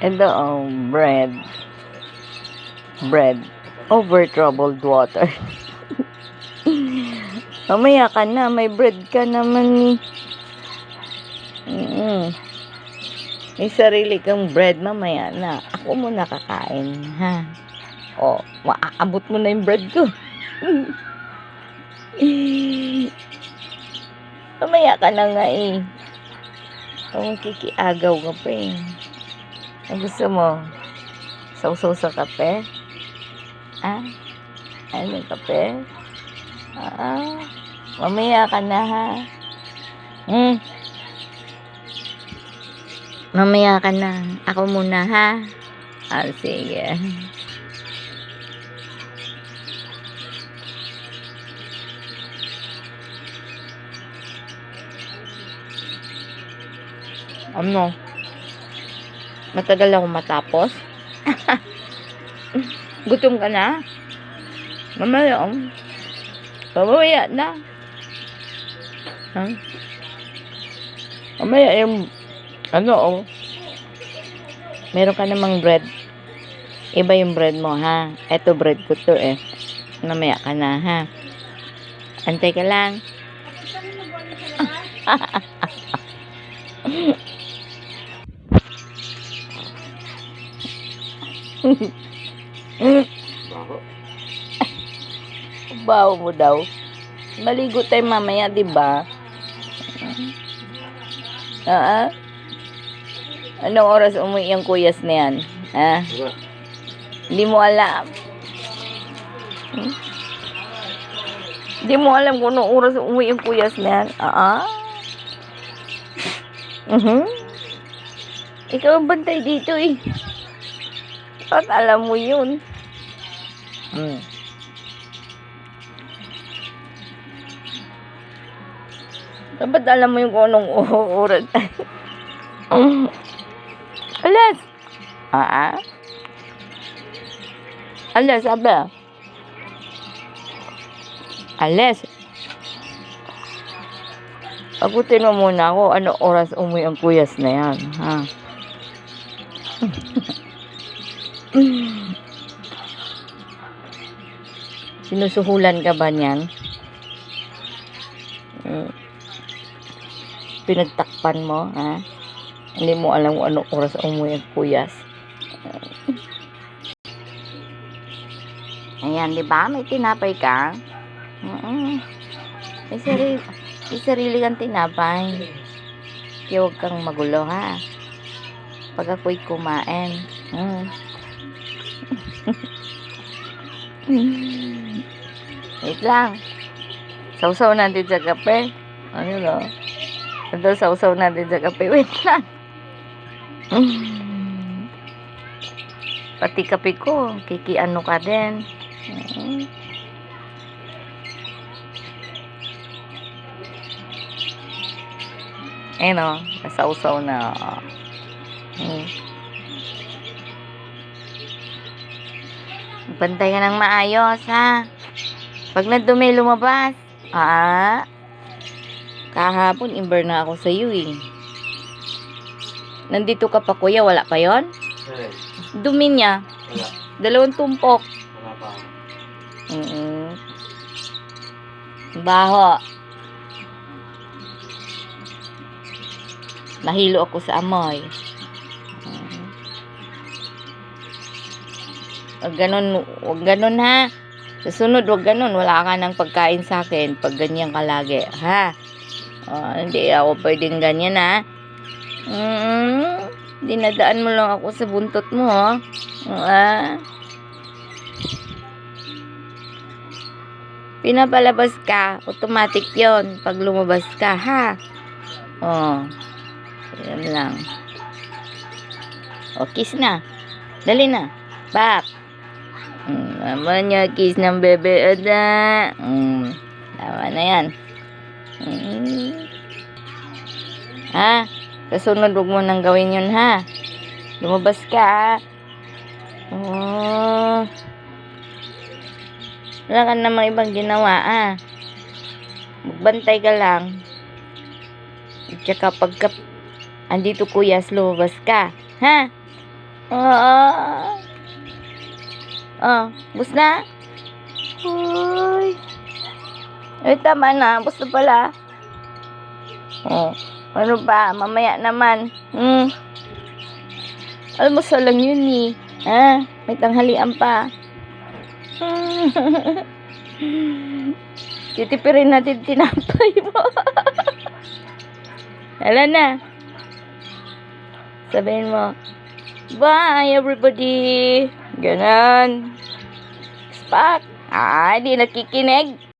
Ito, bread. Bread. Over troubled water. Mamaya ka na, may bread ka naman May sarili kang bread, mamaya na. Ako muna kakain, ha? O, maaabot mo na yung bread ko. Mamaya ka na nga Kung kikiagaw ka pa Ang gusto mo? Sausaw sa kape? Ano kape? Mamaya ka na, ha? Mamaya ka na. Ako muna, ha? Sige. Ano? Matagal ako matapos? Gutom ka na? Mamaya na. Mamaya yung meron ka namang bread. Iba yung bread mo, ha? Eto bread ko to, Mamaya ka na, ha? Antay ka lang. Baho mo daw. Maligo tayo mamaya, di ba? Anong oras umuwi yung kuyas na yan? Hindi mo alam. Hindi mo alam kung anong oras umuwi yung kuyas na yan? Ikaw ang bantay dito, At alam mo yun. Dapat alam mo yung kung anong oras. Alas! Alas, sabi. Alas. Pagutin mo muna ako ano oras umuwi ang kuyas na yan, ha? Sinusuhulan ka ba niyan? Pinagtakpan mo, ha? Hindi mo alam kung anong oras umuwi ang kuyas. Ayan, di ba? May tinapay ka. May sarili kang tinapay. Kaya huwag kang magulo, ha? Pag ako'y kumain. Wait lang. Sausaw natin sa kape. Ito, sausaw natin sa kape. Wait lang. Pati kape ko. Kikiano ka din. Sausaw na. Bantay ka ng maayos, ha? Pag nadumi lumabas. Kahapon, imber na ako sa iyo, Nandito ka pa, kuya. Wala pa yon? Dumi niya. Wala. 2 tumpok. Wala pa. Baho. Nahilo ako sa amoy. Wag ganun, ha? Susunod, wag ganun. Wala ka ng pagkain sa akin pag ganyan ka lagi, ha? Hindi ako pwedeng ganyan, ha? Dinadaan mo lang ako sa buntot mo, Pinapalabas ka, automatic yon pag lumabas ka, ha? Yan lang. Kiss na. Dali na. Back. Naman niya, kiss ng bebe. Tama na yan. Kasunod, huwag mo nang gawin yun, ha? Lumabas ka, wala ka namang ibang ginawa, magbantay ka lang. At saka pagka andito kuyas, lumabas ka, ha? Ah. Bus na? Uy. Ay, tama na. Bus na pala. Ano ba? Mamaya naman. Almusal lang yun eh. May tanghalian pa. Titipirin natin tinapay mo. Hala na. Sabihin mo, bye everybody. Ganon. Spot. Di nakikinig.